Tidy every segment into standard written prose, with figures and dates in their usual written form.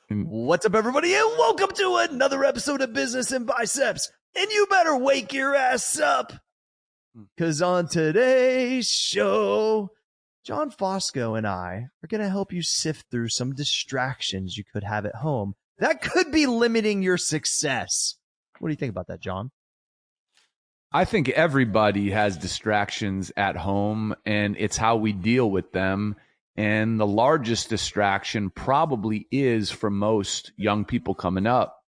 What's up, everybody, and welcome to another episode of Business and Biceps. And you better wake your ass up, because on today's show, John Fosco and I are going to help you sift through some distractions you could have at home that could be limiting your success. What do you think about that, John? I think everybody has distractions at home, and it's how we deal with them. And the largest distraction probably is for most young people coming up,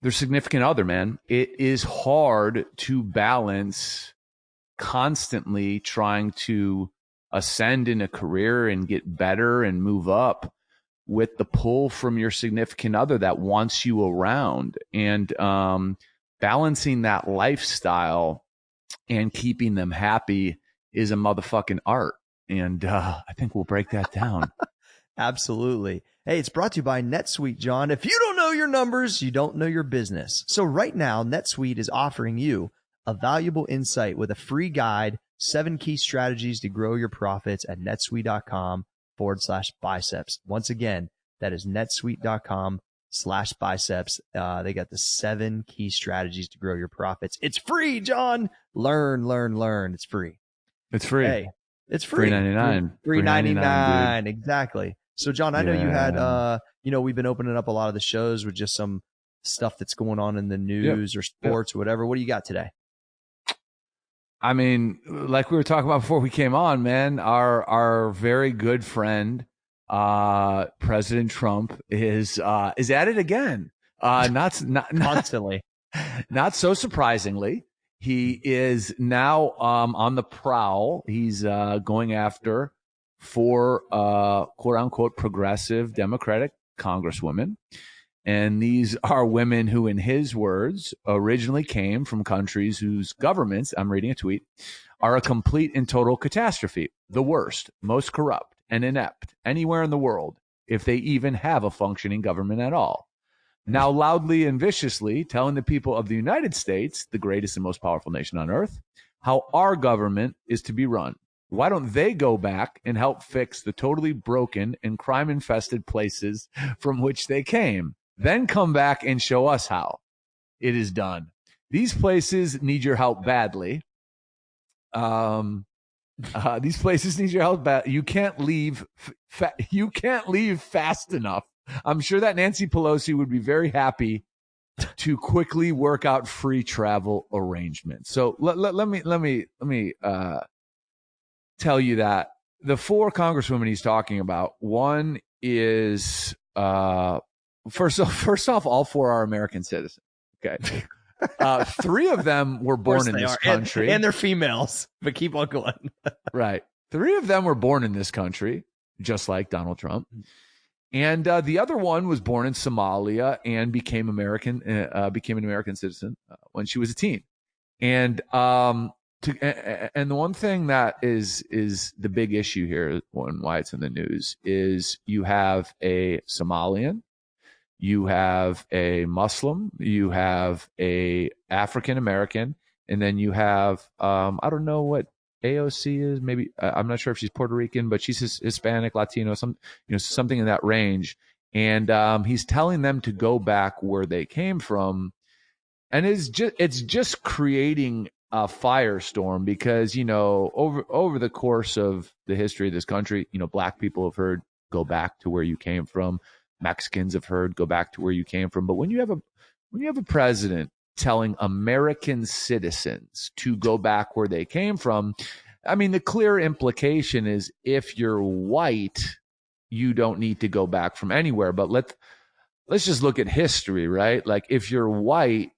their significant other, man. It is hard to balance constantly trying to ascend in a career and get better and move up with the pull from your significant other that wants you around. And balancing that lifestyle and keeping them happy is a motherfucking art. And I think we'll break that down. Absolutely. Hey, it's brought to you by NetSuite, John. If you don't know your numbers, you don't know your business. So right now, NetSuite is offering you a valuable insight with a free guide, 7 key strategies to grow your profits at netsuite.com/biceps. Once again, that is netsuite.com/biceps. They got the 7 key strategies to grow your profits. It's free, John. Learn. It's free. It's free. Hey. It's free. $3.99. $3.99. Exactly. So, John, I know you had, we've been opening up a lot of the shows with just some stuff that's going on in the news or sports or whatever. What do you got today? I mean, like we were talking about before we came on, man, our very good friend, President Trump is at it again. Constantly. Not so surprisingly. He is now on the prowl. He's going after 4 quote-unquote progressive Democratic congresswomen. And these are women who, in his words, originally came from countries whose governments, I'm reading a tweet, are a complete and total catastrophe, the worst, most corrupt, and inept anywhere in the world, if they even have a functioning government at all. Now loudly and viciously telling the people of the United States, the greatest and most powerful nation on earth, how our government is to be run. Why don't they go back and help fix the totally broken and crime-infested places from which they came? Then come back and show us how it is done. These places need your help badly. These places need your help bad. You can't leave. You can't leave fast enough. I'm sure that Nancy Pelosi would be very happy to quickly work out free travel arrangements. So let me tell you that the 4 congresswomen he's talking about, one is first off, all 4 are American citizens. Okay. 3 of them were born in this country. And they're females, but keep on going. Right. 3 of them were born in this country, just like Donald Trump. And the other one was born in Somalia and became an American citizen when she was a teen. And the one thing that is the big issue here, and why it's in the news, is you have a Somalian, you have a Muslim, you have a African American, and then you have I don't know what AOC is, maybe I'm not sure if she's Puerto Rican, but she's Hispanic, Latino, something in that range. And he's telling them to go back where they came from, and it's just creating a firestorm because over the course of the history of this country, black people have heard go back to where you came from, Mexicans have heard go back to where you came from, but when you have a president telling American citizens to go back where they came from, I mean, the clear implication is if you're white, you don't need to go back from anywhere. But let's just look at history, right? Like if you're white,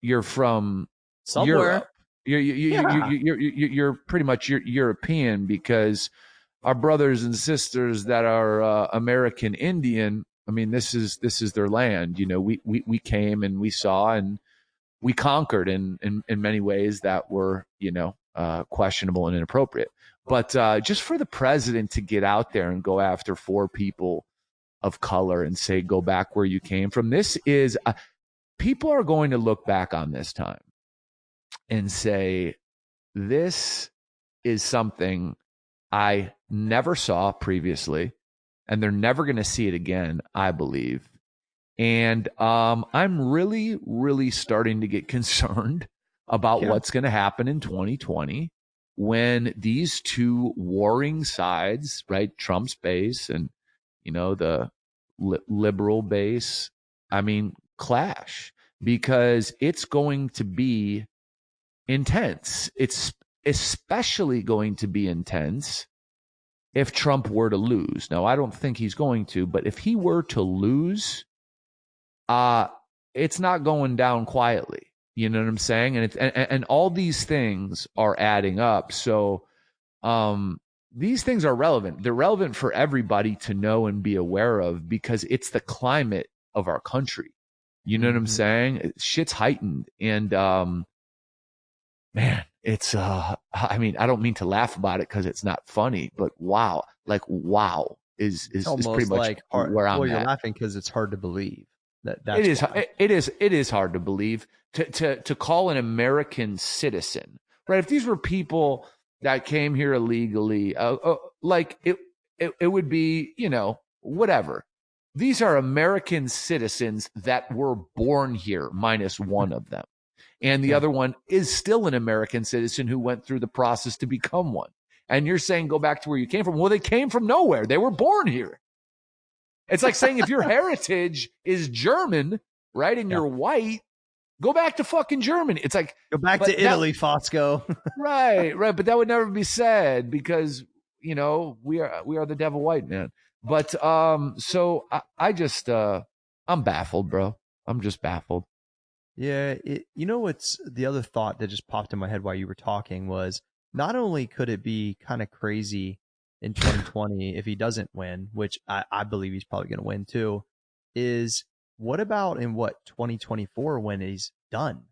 you're from somewhere. Europe. You're pretty much European, because our brothers and sisters that are American Indian, I mean, this is their land. We came and we saw and we conquered in many ways that were, questionable and inappropriate. But just for the president to get out there and go after 4 people of color and say, go back where you came from, this is, people are going to look back on this time and say, this is something I never saw previously. and they're never going to see it again, I believe. And I'm really, really starting to get concerned about what's going to happen in 2020 when these two warring sides, right, Trump's base and, the liberal base, clash, because it's going to be intense. It's especially going to be intense if Trump were to lose. Now, I don't think he's going to, but if he were to lose, it's not going down quietly. You know what I'm saying? And all these things are adding up. So these things are relevant. They're relevant for everybody to know and be aware of because it's the climate of our country. You know what I'm saying? Shit's heightened. And man, it's I don't mean to laugh about it because it's not funny, but wow is pretty much like hard, where I'm at. You're laughing because it's hard to believe. It is hard to believe to call an American citizen, right? If these were people that came here illegally, it would be, whatever. These are American citizens that were born here, minus one of them. And the other one is still an American citizen who went through the process to become one. And you're saying go back to where you came from. Well, they came from nowhere. They were born here. It's like saying if your heritage is German, right, and you're white, go back to fucking Germany. It's like go back to Italy, Fosco. right. But that would never be said because we are the devil white man. But so I just I'm baffled, bro. I'm just baffled. Yeah, what's the other thought that just popped in my head while you were talking was not only could it be kind of crazy in 2020 if he doesn't win, which I believe he's probably going to win too, is what about in 2024 when he's done?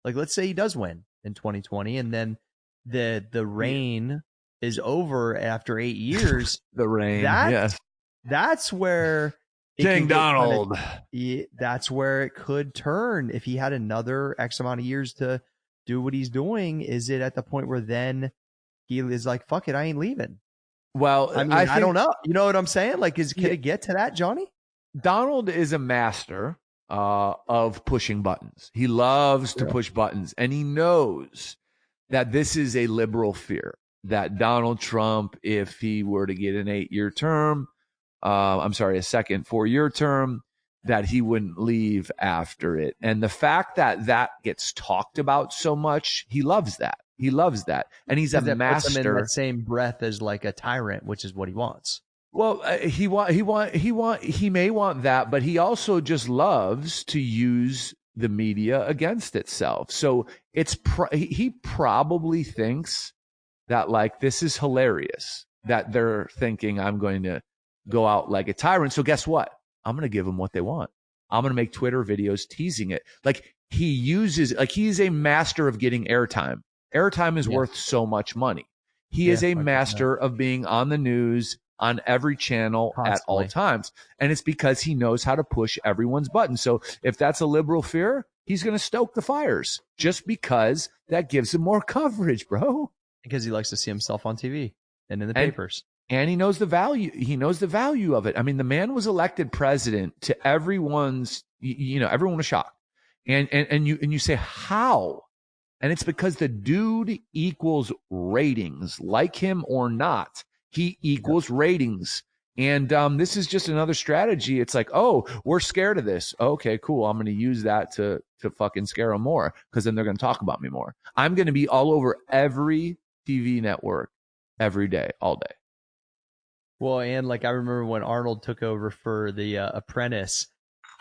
Like, let's say he does win in 2020 and then the reign is over after 8 years. The reign, that's where King Donald. That's where it could turn if he had another X amount of years to do what he's doing. Is it at the point where then he is like, fuck it, I ain't leaving? Well, I don't know. You know what I'm saying? Like, can it get to that, Johnny? Donald is a master of pushing buttons. He loves to push buttons, and he knows that this is a liberal fear that Donald Trump, if he were to get an 8-year term, a second 4-year term, that he wouldn't leave after it. And the fact that gets talked about so much, he loves that. He loves that. And he's a master. Puts him in the same breath as like a tyrant, which is what he wants. Well, he may want that, but he also just loves to use the media against itself. So he probably thinks that like this is hilarious that they're thinking I'm going to go out like a tyrant. So guess what? I'm going to give them what they want. I'm going to make Twitter videos teasing it. Like he's a master of getting airtime. Airtime is worth so much money. He is a master of being on the news on every channel at all times. And it's because he knows how to push everyone's buttons. So if that's a liberal fear, he's going to stoke the fires just because that gives him more coverage, bro. Because he likes to see himself on TV and in the papers. And he knows the value. He knows the value of it. I mean, the man was elected president to everyone's, everyone was shocked. And you say, how? And it's because the dude equals ratings, like him or not. He equals ratings. And this is just another strategy. It's like, oh, we're scared of this. Okay, cool. I'm going to use that to fucking scare them more because then they're going to talk about me more. I'm going to be all over every TV network every day, all day. Well, and like I remember when Arnold took over for The Apprentice,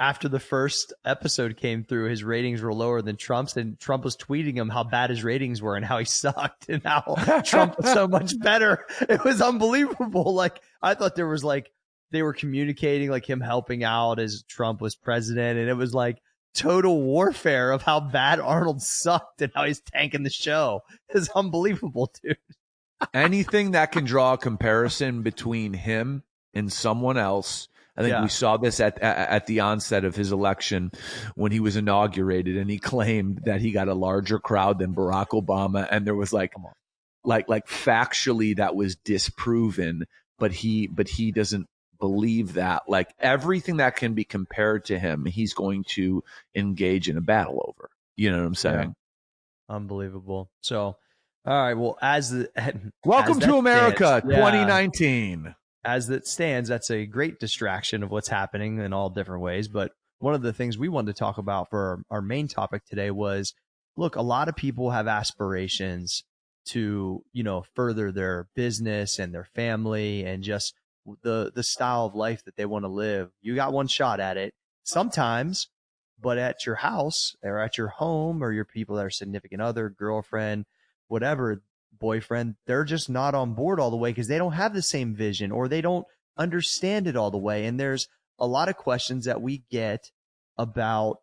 after the first episode came through, his ratings were lower than Trump's, and Trump was tweeting him how bad his ratings were and how he sucked and how Trump was so much better. It was unbelievable. Like, I thought there was like, they were communicating like him helping out as Trump was president. And it was like total warfare of how bad Arnold sucked and how he's tanking the show. It's unbelievable, dude. Anything that can draw a comparison between him and someone else. I think we saw this at the onset of his election when he was inaugurated, and he claimed that he got a larger crowd than Barack Obama, and there was like factually that was disproven, but he doesn't believe that. Like everything that can be compared to him, he's going to engage in a battle over. You know what I'm saying? Yeah. Unbelievable. So, all right. Well, Welcome to America, 2019. As it stands, that's a great distraction of what's happening in all different ways. But one of the things we wanted to talk about for our main topic today was, look, a lot of people have aspirations to, further their business and their family and just the style of life that they want to live. You got one shot at it sometimes, but at your house or at your home or your people that are significant other, girlfriend, whatever, boyfriend, they're just not on board all the way because they don't have the same vision or they don't understand it all the way. And there's a lot of questions that we get about,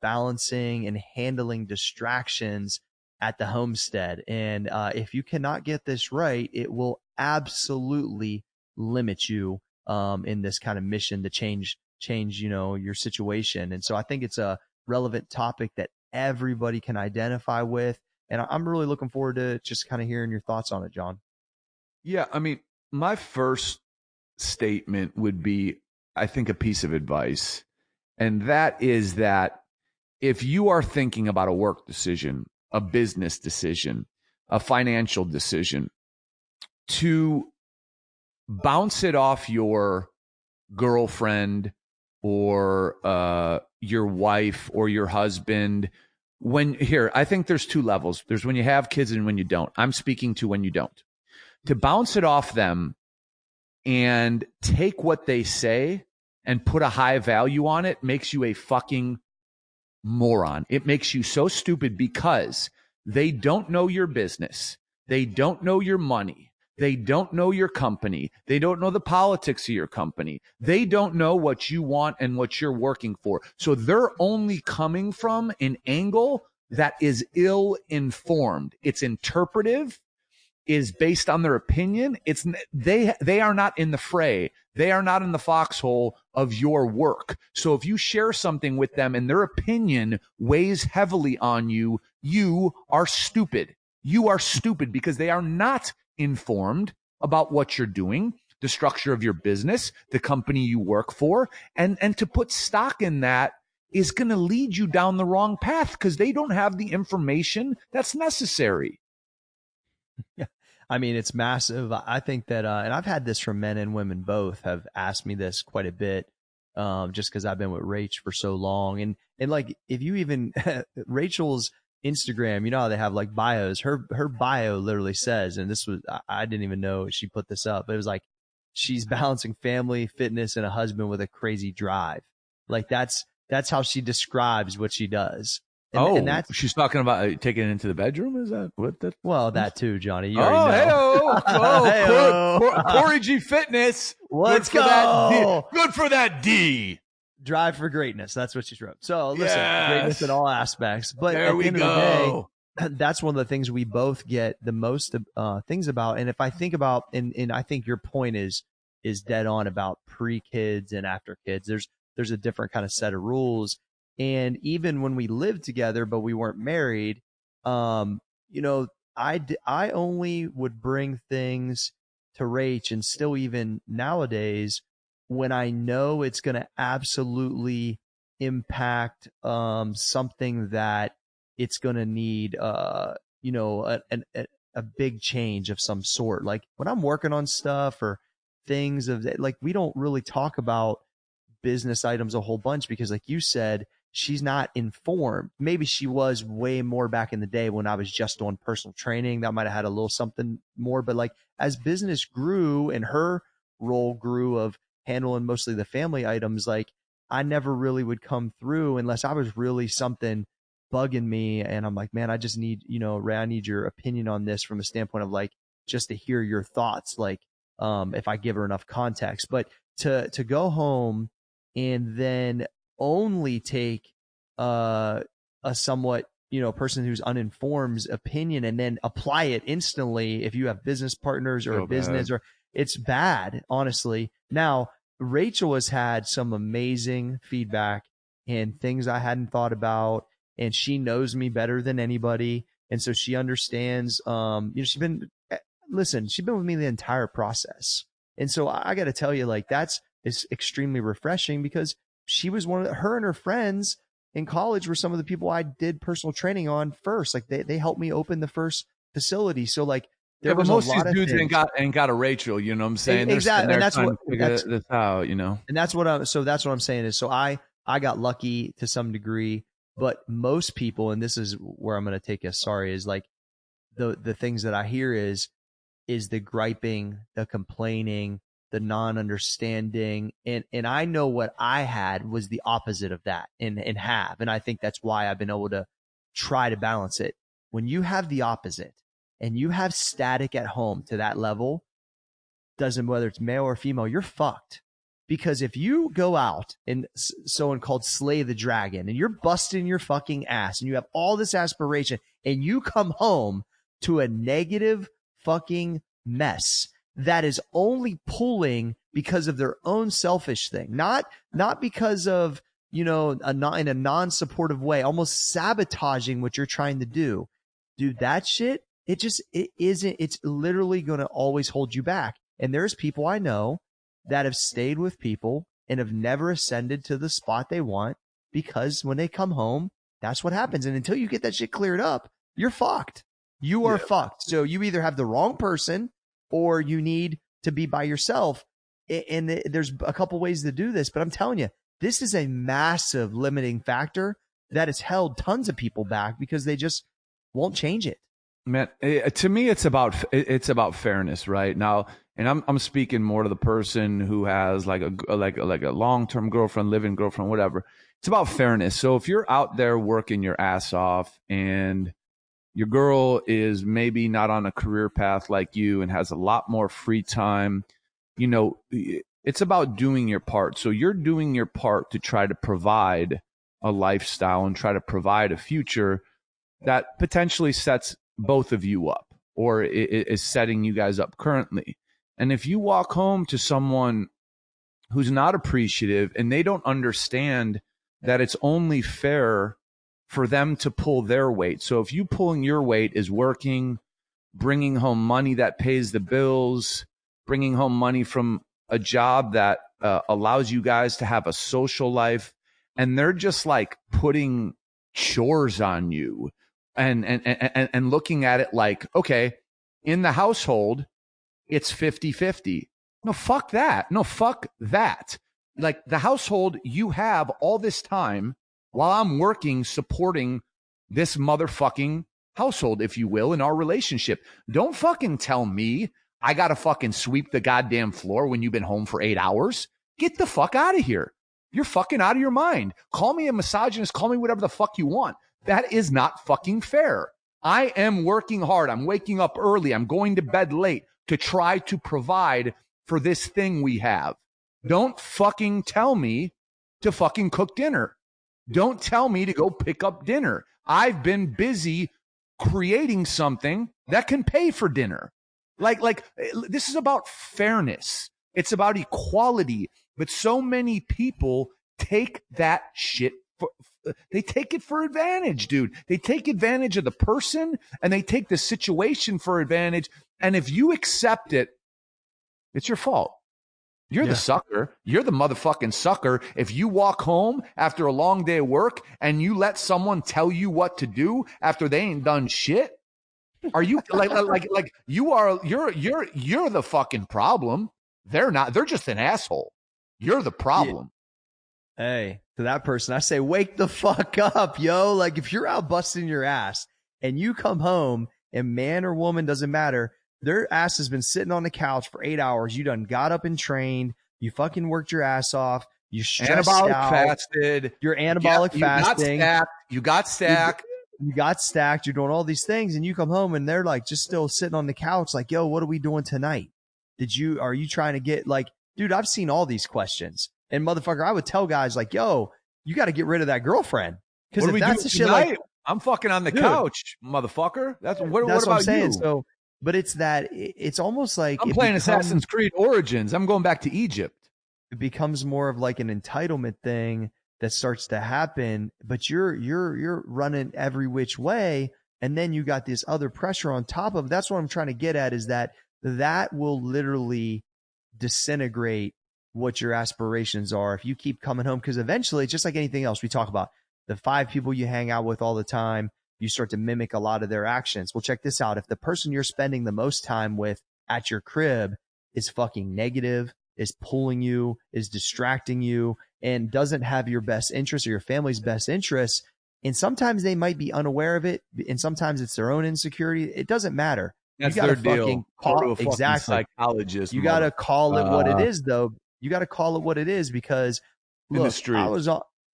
balancing and handling distractions at the homestead. And if you cannot get this right, it will absolutely limit you in this kind of mission to change, your situation. And so I think it's a relevant topic that everybody can identify with. And I'm really looking forward to just kind of hearing your thoughts on it, John. Yeah. I mean, my first statement would be, I think, a piece of advice. And that is that if you are thinking about a work decision, a business decision, a financial decision, to bounce it off your girlfriend or your wife or your husband. I think there's two levels. There's when you have kids and when you don't. I'm speaking to when you don't. To bounce it off them and take what they say and put a high value on it makes you a fucking moron. It makes you so stupid because they don't know your business. They don't know your money. They don't know your company. They don't know the politics of your company. They don't know what you want and what you're working for. So they're only coming from an angle that is ill-informed. It's interpretive, is based on their opinion. They are not in the fray. They are not in the foxhole of your work. So if you share something with them and their opinion weighs heavily on you, you are stupid. You are stupid because they are not informed about what you're doing, the structure of your business, the company you work for. And to put stock in that is going to lead you down the wrong path because they don't have the information that's necessary. Yeah. I mean, it's massive. I think that, and I've had this from men and women both have asked me this quite a bit, just because I've been with Rach for so long. And like, if you even, Rachel's Instagram, how they have like bios, her bio literally says, and this was, I didn't even know she put this up, but it was like, she's balancing family, fitness, and a husband with a crazy drive. Like that's how she describes what she does. And that's, she's talking about taking it into the bedroom. Is that what that? Well, that too, Johnny. You already know. Hey-o. Cory G Fitness. Let's go. Good for that D. Drive for greatness. That's what she wrote. So listen, greatness in all aspects. But there at we the end go. of the day, that's one of the things we both get the most things about. And if I think about, and I think your point is dead on about pre-kids and after kids, there's a different kind of set of rules. And even when we lived together, but we weren't married, I only would bring things to Rach, and still even nowadays, when I know it's going to absolutely impact something that it's going to need, a big change of some sort. Like when I'm working on stuff or things of that, like we don't really talk about business items a whole bunch because, like you said, she's not informed. Maybe she was way more back in the day when I was just doing personal training. That might have had a little something more. But like as business grew and her role grew of handling mostly the family items, like I never really would come through unless I was really something bugging me. And I'm like, man, I just need, Ray, I need your opinion on this from a standpoint of like, just to hear your thoughts. Like, if I give her enough context, but to go home and then only take a somewhat person who's uninformed's opinion and then apply it instantly if you have business partners or a business bad. Or it's bad, honestly. Now Rachel has had some amazing feedback and things I hadn't thought about, and she knows me better than anybody, and so she understands. She's been with me the entire process, and so I got to tell you, like that's is extremely refreshing because she was her and her friends in college were some of the people I did personal training on first. Like they helped me open the first facility. So like there was most a lot of these dudes things. ain't got a Rachel, you know what I'm saying? Exactly. And that's what this out, you know. And that's what I'm saying is, so I got lucky to some degree, but most people, and this is where I'm going to take us, sorry, is like the things that I hear is the griping, the complaining, the non-understanding. And I know what I had was the opposite of that and I think that's why I've been able to try to balance it. When you have the opposite and you have static at home to that level, doesn't, whether it's male or female, you're fucked. Because if you go out and someone called slay the dragon and you're busting your fucking ass and you have all this aspiration and you come home to a negative fucking mess that is only pulling because of their own selfish thing, not because of, you know, in a non-supportive way, almost sabotaging what you're trying to do. Dude, that shit, it's literally going to always hold you back. And there's people I know that have stayed with people and have never ascended to the spot they want because when they come home, that's what happens. And until you get that shit cleared up, you're fucked. You are fucked. So you either have the wrong person or you need to be by yourself. And there's a couple ways to do this, but I'm telling you, this is a massive limiting factor that has held tons of people back because they just won't change it. Man, to me, it's about fairness, right? Now, and I'm speaking more to the person who has like a long-term girlfriend, living girlfriend, whatever. It's about fairness. So if you're out there working your ass off and your girl is maybe not on a career path like you and has a lot more free time, you know, it's about doing your part. So you're doing your part to try to provide a lifestyle and try to provide a future that potentially sets both of you up or is setting you guys up currently. And if you walk home to someone who's not appreciative and they don't understand that it's only fair for them to pull their weight. So if you pulling your weight is working, bringing home money that pays the bills, bringing home money from a job that allows you guys to have a social life, and they're just like putting chores on you and looking at it like, okay, in the household, it's 50-50. No, fuck that. No, fuck that. Like the household, you have all this time while I'm working, supporting this motherfucking household, if you will, in our relationship. Don't fucking tell me I got to fucking sweep the goddamn floor when you've been home for 8 hours. Get the fuck out of here. You're fucking out of your mind. Call me a misogynist. Call me whatever the fuck you want. That is not fucking fair. I am working hard. I'm waking up early. I'm going to bed late to try to provide for this thing we have. Don't fucking tell me to fucking cook dinner. Don't tell me to go pick up dinner. I've been busy creating something that can pay for dinner. Like this is about fairness. It's about equality. But so many people take that shit they take it for advantage, dude. They take advantage of the person and they take the situation for advantage. And if you accept it, it's your fault. You're the sucker. You're the motherfucking sucker. If you walk home after a long day of work and you let someone tell you what to do after they ain't done shit, are you like you're the fucking problem. They're not. They're just an asshole. You're the problem. Hey, to that person, I say, wake the fuck up, yo. Like if you're out busting your ass and you come home and man or woman, doesn't matter, their ass has been sitting on the couch for 8 hours. You done got up and trained. You fucking worked your ass off. You stressed out. Fasted. You're anabolic fasting. You got stacked. You got stacked. You're doing all these things and you come home and they're like just still sitting on the couch like, yo, what are we doing tonight? Are you trying to get like, dude, I've seen all these questions. And motherfucker, I would tell guys like, yo, you got to get rid of that girlfriend. Because if that's the shit like, I'm fucking on the couch, motherfucker. That's what about I'm saying. you? So, but it's that it's almost like I'm playing Assassin's Creed Origins. I'm going back to Egypt. It becomes more of like an entitlement thing that starts to happen, but you're running every which way. And then you got this other pressure on top of. That's what I'm trying to get at is that will literally disintegrate what your aspirations are, if you keep coming home, because eventually, just like anything else we talk about, the 5 people you hang out with all the time, you start to mimic a lot of their actions. Well, check this out. If the person you're spending the most time with at your crib is fucking negative, is pulling you, is distracting you, and doesn't have your best interests or your family's best interests, and sometimes they might be unaware of it, and sometimes it's their own insecurity, it doesn't matter. That's you gotta their deal. fucking Go to call a fucking exactly. psychologist. You gotta call it what it is, though. You gotta call it what it is, because look,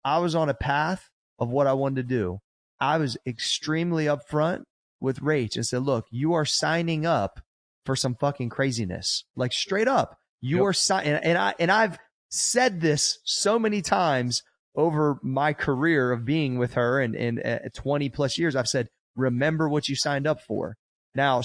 I was on a path of what I wanted to do. I was extremely upfront with Rach and said, look, you are signing up for some fucking craziness. Like, straight up. You are signing, and I've said this so many times over my career of being with her and 20 plus years. I've said, remember what you signed up for. Now,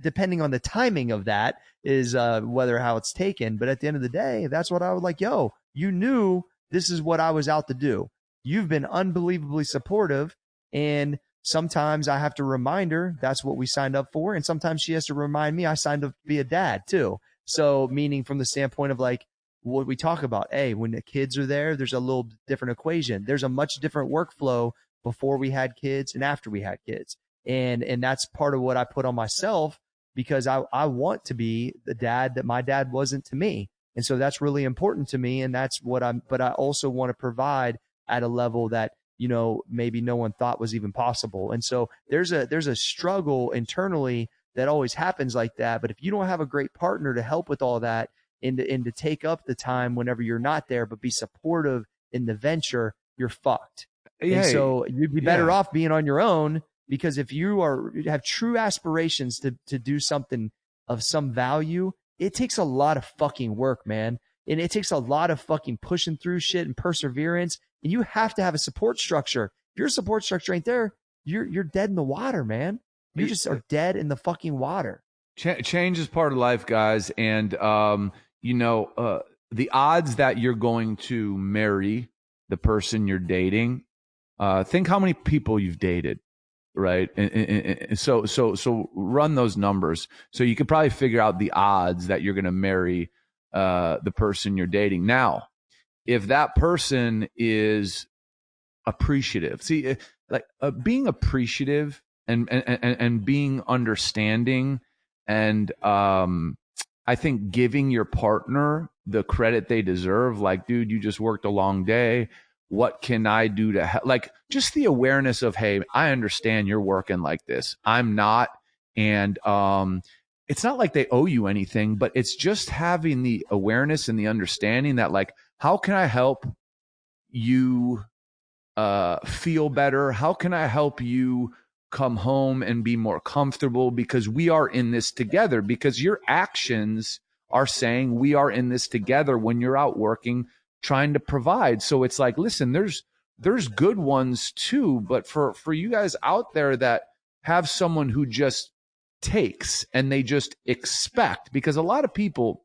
depending on the timing of that is whether how it's taken. But at the end of the day, that's what I was like, yo, you knew this is what I was out to do. You've been unbelievably supportive. And sometimes I have to remind her that's what we signed up for. And sometimes she has to remind me I signed up to be a dad too. So meaning from the standpoint of like what we talk about, hey, when the kids are there, there's a little different equation. There's a much different workflow before we had kids and after we had kids. And that's part of what I put on myself, because I want to be the dad that my dad wasn't to me. And so that's really important to me. And that's what but I also want to provide at a level that, you know, maybe no one thought was even possible. And so there's a struggle internally that always happens like that. But if you don't have a great partner to help with all that and to take up the time whenever you're not there, but be supportive in the venture, you're fucked. And so you'd be better off being on your own, because if you have true aspirations to do something of some value, it takes a lot of fucking work, man. And it takes a lot of fucking pushing through shit and perseverance. And you have to have a support structure. If your support structure ain't there, you're dead in the water, man. You just are dead in the fucking water. Change is part of life, guys. And, you know, the odds that you're going to marry the person you're dating, think how many people you've dated, right? And so run those numbers. So you can probably figure out the odds that you're going to marry the person you're dating. Now, if that person is appreciative, see, like being appreciative and being understanding, and I think giving your partner the credit they deserve, like, dude, you just worked a long day. What can I do to help? Like, just the awareness of, hey, I understand you're working like this. I'm not. And it's not like they owe you anything, but it's just having the awareness and the understanding that, like, how can I help you feel better? How can I help you come home and be more comfortable? Because we are in this together, because your actions are saying we are in this together when you're out working, trying to provide. So it's like, listen, there's good ones too, but for you guys out there that have someone who just takes and they just expect, because a lot of people,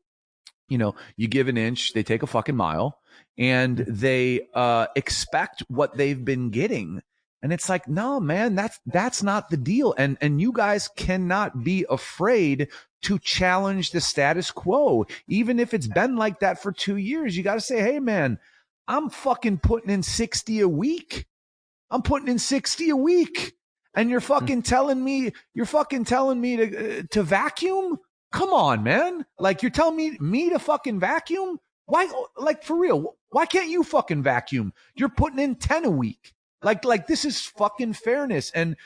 you know, you give an inch, they take a fucking mile, and they expect what they've been getting. And it's like, no, man, that's not the deal. And you guys cannot be afraid to challenge the status quo. Even if it's been like that for 2 years, you got to say, hey, man, I'm fucking putting in 60 a week. I'm putting in 60 a week. And you're fucking telling me to vacuum? Come on, man. Like, you're telling me to fucking vacuum? Why, like, for real, why can't you fucking vacuum? You're putting in 10 a week. Like this is fucking fairness. And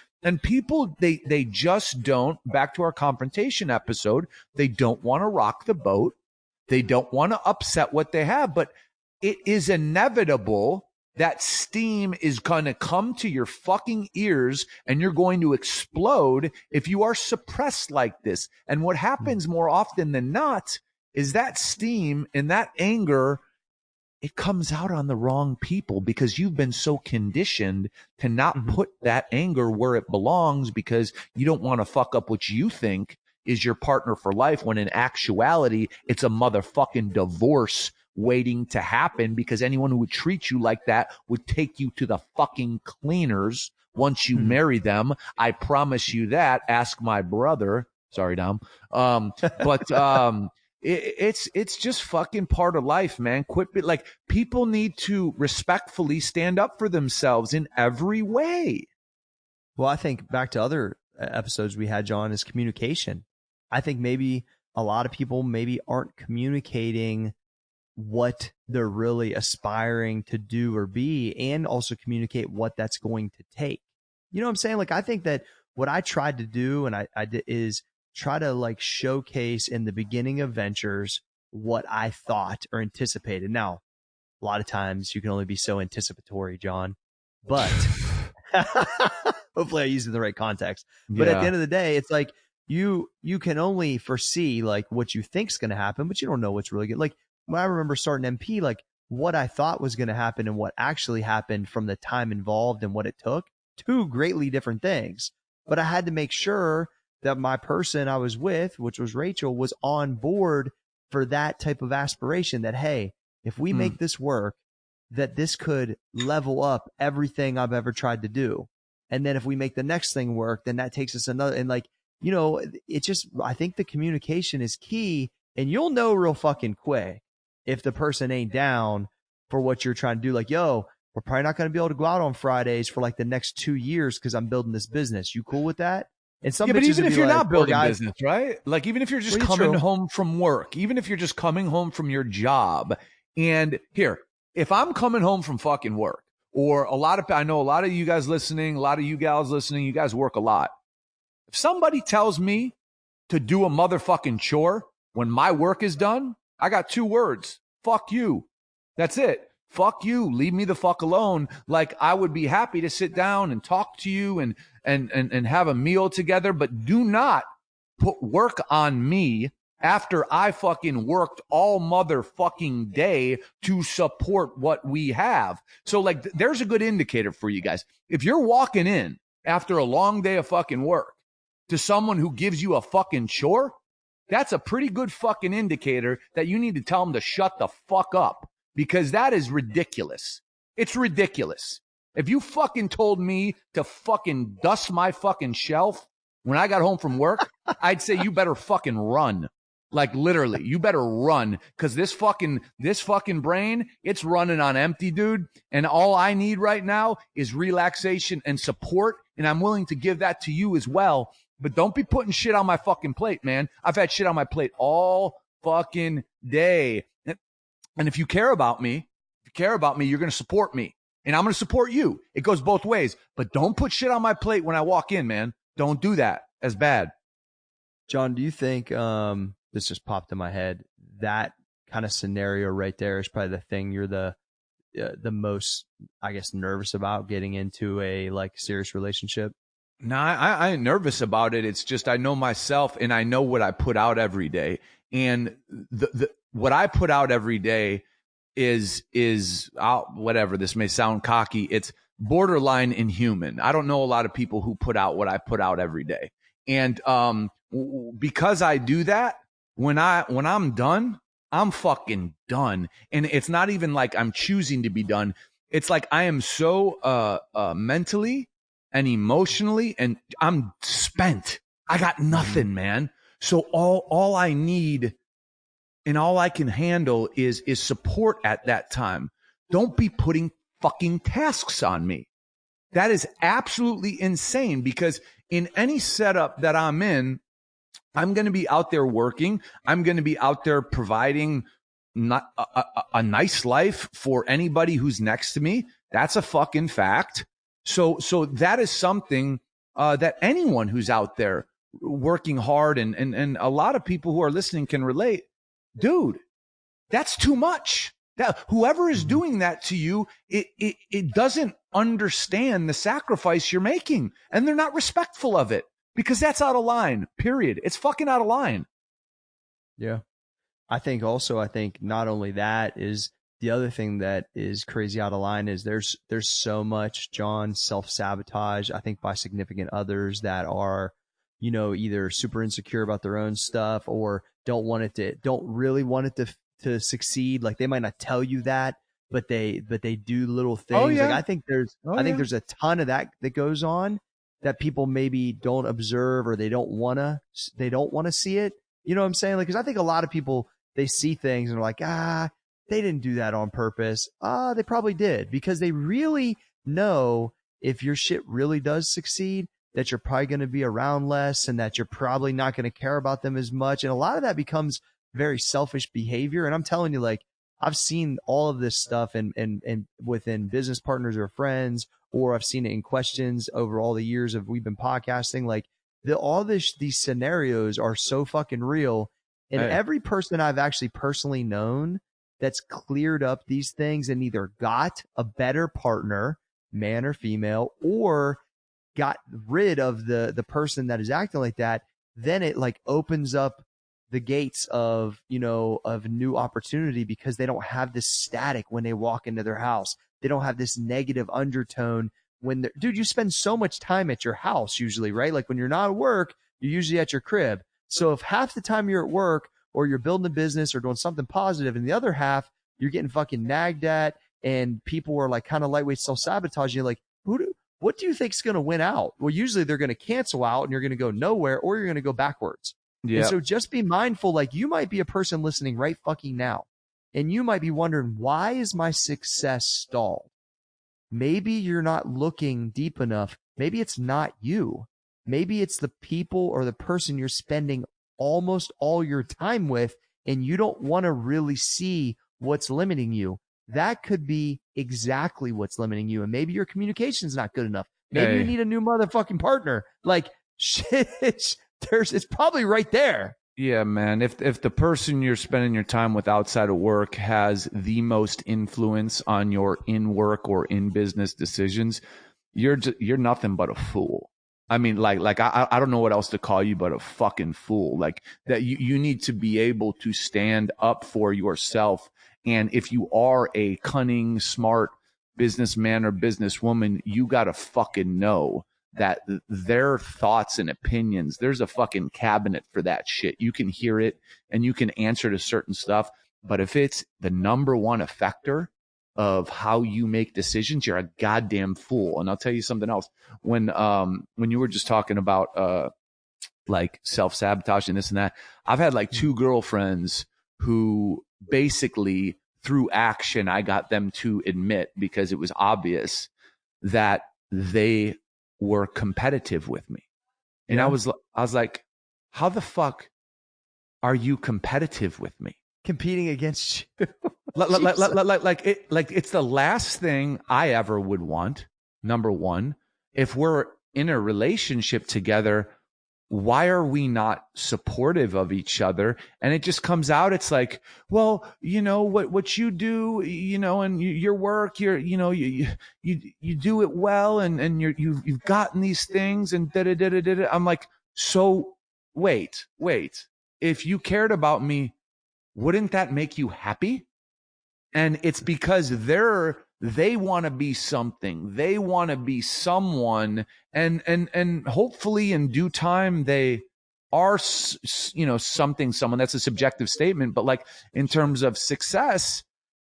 people, they just don't, back to our confrontation episode, they don't want to rock the boat. They don't want to upset what they have, but it is inevitable that steam is going to come to your fucking ears and you're going to explode if you are suppressed like this. And what happens more often than not is that steam and that anger, it comes out on the wrong people, because you've been so conditioned to not put that anger where it belongs, because you don't want to fuck up what you think is your partner for life, when in actuality, it's a motherfucking divorce waiting to happen, because anyone who would treat you like that would take you to the fucking cleaners once you marry them. I promise you that. Ask my brother. Sorry, Dom. it's just fucking part of life, man. Like, people need to respectfully stand up for themselves in every way. Well, I think back to other episodes we had, John, is communication. I think maybe a lot of people maybe aren't communicating what they're really aspiring to do or be, and also communicate what that's going to take. You know what I'm saying? Like, I think that what I tried to do, and I did, is try to like showcase in the beginning of ventures what I thought or anticipated. Now, a lot of times you can only be so anticipatory, John, but hopefully I use it in the right context. But at the end of the day, it's like you can only foresee like what you think's going to happen, but you don't know what's really good. Like, when I remember starting MP, like what I thought was going to happen and what actually happened from the time involved and what it took, two greatly different things. But I had to make sure that my person I was with, which was Rachel, was on board for that type of aspiration that, hey, if we make this work, that this could level up everything I've ever tried to do. And then if we make the next thing work, then that takes us another. And like, you know, it just, I think the communication is key, and you'll know real fucking quick if the person ain't down for what you're trying to do. Like, yo, we're probably not going to be able to go out on Fridays for like the next 2 years because I'm building this business. You cool with that? And some but even if you're not building guys, business, right? Like, even if you're just coming home from work, even if you're just coming home from your job, and here, if I'm coming home from fucking work, or I know a lot of you guys listening, a lot of you gals listening, you guys work a lot. If somebody tells me to do a motherfucking chore when my work is done, I got 2 words. Fuck you. That's it. Fuck you. Leave me the fuck alone. Like, I would be happy to sit down and talk to you and have a meal together, but do not put work on me after I fucking worked all motherfucking day to support what we have. So like, there's a good indicator for you guys. If you're walking in after a long day of fucking work to someone who gives you a fucking chore, that's a pretty good fucking indicator that you need to tell them to shut the fuck up, because that is ridiculous. It's ridiculous. If you fucking told me to fucking dust my fucking shelf when I got home from work, I'd say you better fucking run. Like, literally, you better run, because this fucking brain, it's running on empty, dude. And all I need right now is relaxation and support, and I'm willing to give that to you as well. But don't be putting shit on my fucking plate, man. I've had shit on my plate all fucking day. And if you care about me, you're going to support me. And I'm going to support you. It goes both ways. But don't put shit on my plate when I walk in, man. Don't do that. That's bad. John, do you think, this just popped in my head, that kind of scenario right there is probably the thing you're the most, I guess, nervous about getting into a like serious relationship? No, I ain't nervous about it. It's just I know myself, and I know what I put out every day. And what I put out every day is whatever. This may sound cocky. It's borderline inhuman. I don't know a lot of people who put out what I put out every day. And because I do that, when I'm done, I'm fucking done. And it's not even like I'm choosing to be done. It's like I am so mentally and emotionally, and I'm spent. I got nothing, man. So all I need and all I can handle is support at that time. Don't be putting fucking tasks on me. That is absolutely insane, because in any setup that I'm in, I'm going to be out there working. I'm going to be out there providing not a nice life for anybody who's next to me. That's a fucking fact. So that is something that anyone who's out there working hard, and a lot of people who are listening can relate. Dude, that's too much. That whoever is doing that to you, it doesn't understand the sacrifice you're making, and they're not respectful of it, because that's out of line. Period. It's fucking out of line. Yeah. I think not only that is the other thing that is crazy out of line is there's so much, John, self-sabotage, I think, by significant others that are, you know, either super insecure about their own stuff or don't really want it to succeed. Like, they might not tell you that, but they do little things. Oh, yeah. Like, I think there's a ton of that goes on that people maybe don't observe, or they don't want to see it. You know what I'm saying? Like, because I think a lot of people, they see things and are like, they didn't do that on purpose. They probably did, because they really know if your shit really does succeed, that you're probably going to be around less and that you're probably not going to care about them as much. And a lot of that becomes very selfish behavior. And I'm telling you, like, I've seen all of this stuff and within business partners or friends, or I've seen it in questions over all the years of we've been podcasting. Like, these scenarios are so fucking real. And every person I've actually personally known that's cleared up these things and either got a better partner, man or female, or got rid of the person that is acting like that, then it like opens up the gates of, of new opportunity, because they don't have this static when they walk into their house. They don't have this negative undertone when dude, you spend so much time at your house usually, right? Like when you're not at work, you're usually at your crib. So if half the time you're at work or you're building a business or doing something positive, and the other half you're getting fucking nagged at and people are like kind of lightweight self-sabotaging, you're like, what do you think is going to win out? Well, usually they're going to cancel out and you're going to go nowhere, or you're going to go backwards. Yeah. And so just be mindful. Like, you might be a person listening right fucking now, and you might be wondering, why is my success stalled? Maybe you're not looking deep enough. Maybe it's not you. Maybe it's the people or the person you're spending almost all your time with, and you don't want to really see what's limiting you. That could be exactly what's limiting you. And maybe your communication's not good enough. Maybe you need a new motherfucking partner. Like, shit, it's probably right there. Yeah, man. If the person you're spending your time with outside of work has the most influence on your in work or in business decisions, you're nothing but a fool. I mean, like I don't know what else to call you but a fucking fool. Like, that you need to be able to stand up for yourself. And if you are a cunning, smart businessman or businesswoman, you got to fucking know that their thoughts and opinions, there's a fucking cabinet for that shit. You can hear it and you can answer to certain stuff. But if it's the number one effector of how you make decisions, you're a goddamn fool. And I'll tell you something else. When you were just talking about like self-sabotage and this and that, I've had like 2 girlfriends who basically through action, I got them to admit, because it was obvious, that they were competitive with me. And I was like, how the fuck are you competitive with me? Competing against you. like it's the last thing I ever would want. Number one, if we're in a relationship together, why are we not supportive of each other? And it just comes out. It's like, well, what you do, and your work, you do it well, and you've gotten these things, and da da da da da. I'm like, so wait. If you cared about me, wouldn't that make you happy? And it's because they want to be something. They want to be someone. And hopefully in due time, they are, someone. That's a subjective statement. But like in terms of success,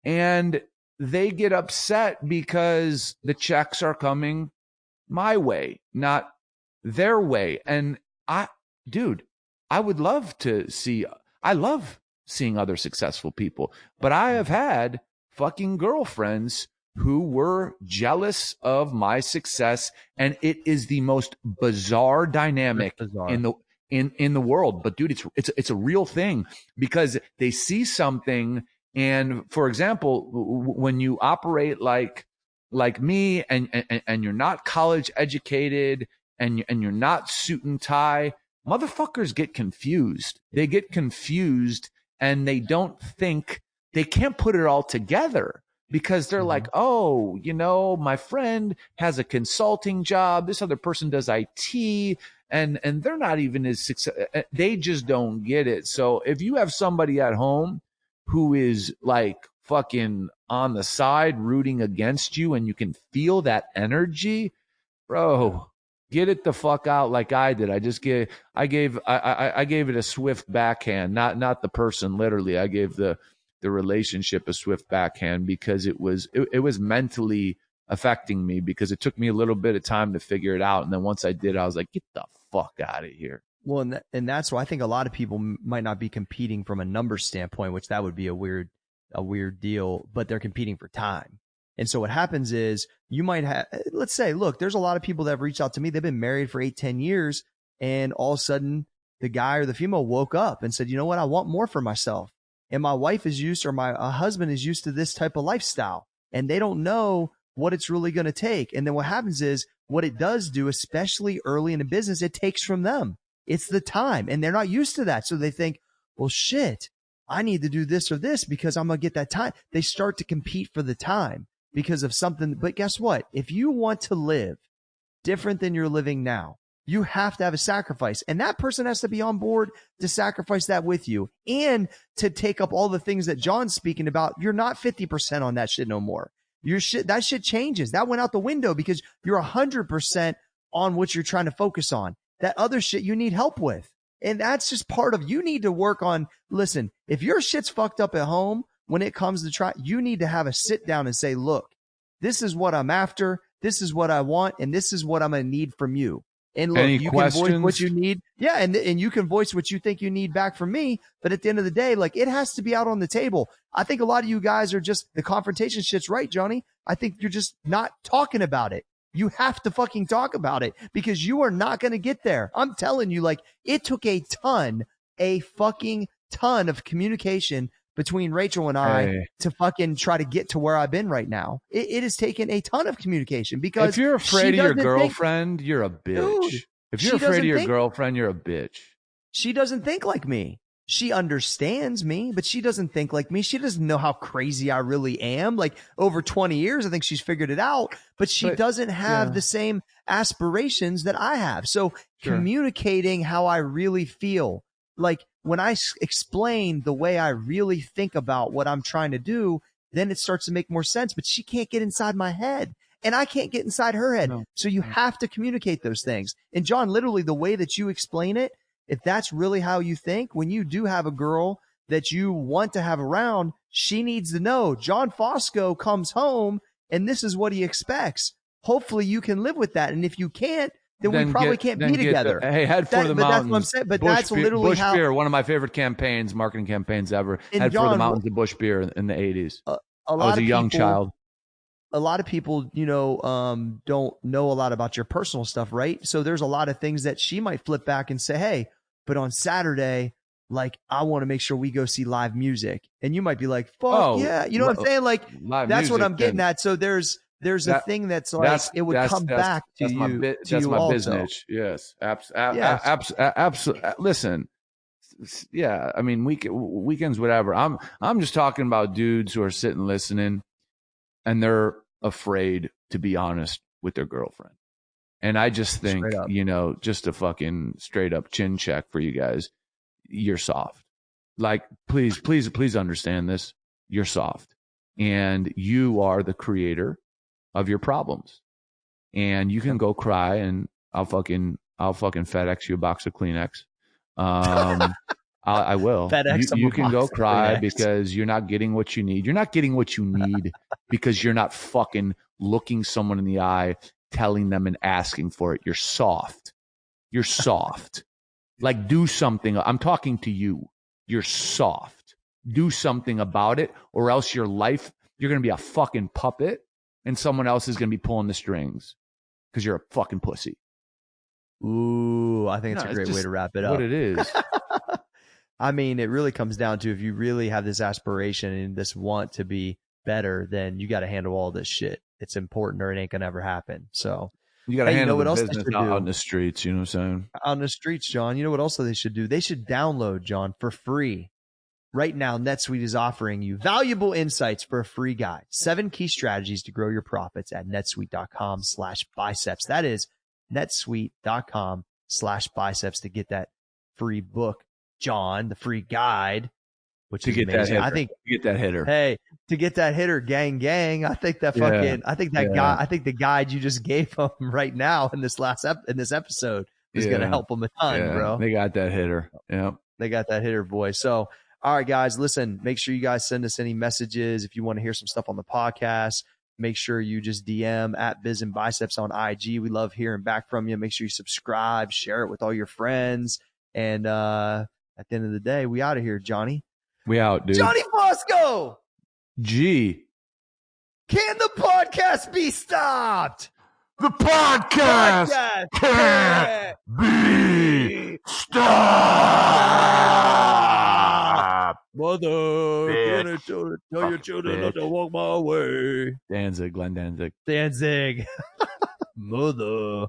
and they get upset because the checks are coming my way, not their way. And I love seeing other successful people, but I have had fucking girlfriends who were jealous of my success, and it is the most bizarre dynamic in the world. But dude, it's a real thing, because they see something, and for example, when you operate like me, and you're not college educated, and you're not suit and tie, motherfuckers get confused. They get confused. And they don't think, they can't put it all together, because they're like, oh, my friend has a consulting job. This other person does IT, and they're not even as successful. They just don't get it. So if you have somebody at home who is like fucking on the side rooting against you, and you can feel that energy, bro, get it the fuck out like I did. I gave it a swift backhand, not the person literally. I gave the relationship a swift backhand, because it was mentally affecting me, because it took me a little bit of time to figure it out. And then once I did, I was like, get the fuck out of here. Well, and that's why I think a lot of people might not be competing from a numbers standpoint, which that would be a weird deal, but they're competing for time. And so what happens is you might have, let's say, look, there's a lot of people that have reached out to me. They've been married for 8-10 years. And all of a sudden the guy or the female woke up and said, you know what? I want more for myself. And my wife is used, or my husband is used to this type of lifestyle, and they don't know what it's really going to take. And then what happens is what it does do, especially early in a business, it takes from them. It's the time, and they're not used to that. So they think, well, shit, I need to do this or this because I'm going to get that time. They start to compete for the time because of something. But guess what? If you want to live different than you're living now, you have to have a sacrifice, and that person has to be on board to sacrifice that with you and to take up all the things that John's speaking about. You're not 50% on that shit no more. That shit changes. That went out the window because you're 100% on what you're trying to focus on. That other shit you need help with. And that's just part of, you need to work on, listen, if your shit's fucked up at home, when it comes to you need to have a sit down and say, look, this is what I'm after. This is what I want. And this is what I'm going to need from you. And look, you can voice what you need. Yeah. And you can voice what you think you need back from me. But at the end of the day, like, it has to be out on the table. I think a lot of you guys are just, the confrontation shit's right, Johnny. I think you're just not talking about it. You have to fucking talk about it because you are not going to get there. I'm telling you, like, it took a fucking ton of communication between Rachel and I to fucking try to get to where I've been right now. It has taken a ton of communication because if you're afraid of your girlfriend, you're a bitch. Dude, if you're afraid of your girlfriend, you're a bitch. She doesn't think like me. She understands me, but she doesn't think like me. She doesn't know how crazy I really am. Like, over 20 years, I think she's figured it out, but she doesn't have the same aspirations that I have. So communicating how I really feel, like when I explain the way I really think about what I'm trying to do, then it starts to make more sense, but she can't get inside my head and I can't get inside her head. No. So you have to communicate those things. And John, literally the way that you explain it, if that's really how you think, when you do have a girl that you want to have around, she needs to know John Fosco comes home and this is what he expects. Hopefully you can live with that. And if you can't, then we probably can't be together. Hey, head for the mountains. That's what I'm saying. But that's literally Bush beer, one of my favorite marketing campaigns ever. Head for the mountains of Bush beer in the 80s. I was a young child. A lot of people, don't know a lot about your personal stuff, right? So there's a lot of things that she might flip back and say, hey, but on Saturday, like, I want to make sure we go see live music. And you might be like, fuck yeah. You know what I'm saying? Like, that's what I'm getting at. So there's a thing that's like, it would come back to you. That's my business. Yes. Absolutely. Listen. Yeah. I mean, weekends, whatever. I'm just talking about dudes who are sitting listening and they're afraid to be honest with their girlfriend. And I just think, just a fucking straight up chin check for you guys. You're soft. Like, please understand this. You're soft. And you are the creator of your problems. And you can go cry and I'll fucking FedEx you a box of Kleenex. I will. You can go cry because you're not getting what you need. You're not getting what you need because you're not fucking looking someone in the eye, telling them and asking for it. You're soft. You're soft. Like, do something. I'm talking to you. You're soft. Do something about it, or else your life, you're going to be a fucking puppet and someone else is going to be pulling the strings because you're a fucking pussy. Ooh, I think it's a great way to wrap it up. What it is. I mean, it really comes down to, if you really have this aspiration and this want to be better, then you got to handle all this shit. It's important or it ain't going to ever happen. So you got to handle what else business out in the streets. You know what I'm saying? Out in the streets, John. You know what else they should do? They should download, John, for free. Right now, NetSuite is offering you valuable insights for a free guide. 7 key strategies to grow your profits at netsuite.com/biceps. That is netsuite.com/biceps to get that free book, John, the free guide, which is amazing. I think to get that hitter. Hey, to get that hitter, gang. I think that guy, I think the guide you just gave him right now in this episode is going to help him a ton, bro. They got that hitter. Yeah. They got that hitter, boy. So, all right, guys, listen, make sure you guys send us any messages. If you want to hear some stuff on the podcast, make sure you just DM at Biz and Biceps on IG. We love hearing back from you. Make sure you subscribe, share it with all your friends. And at the end of the day, we out of here, Johnny. We out, dude. Johnny Fosco! G. Can the podcast be stopped? The podcast can't be stopped. Mother, Bitch. tell your children not to walk my way. Danzig, Glenn Danzig. Danzig. Mother.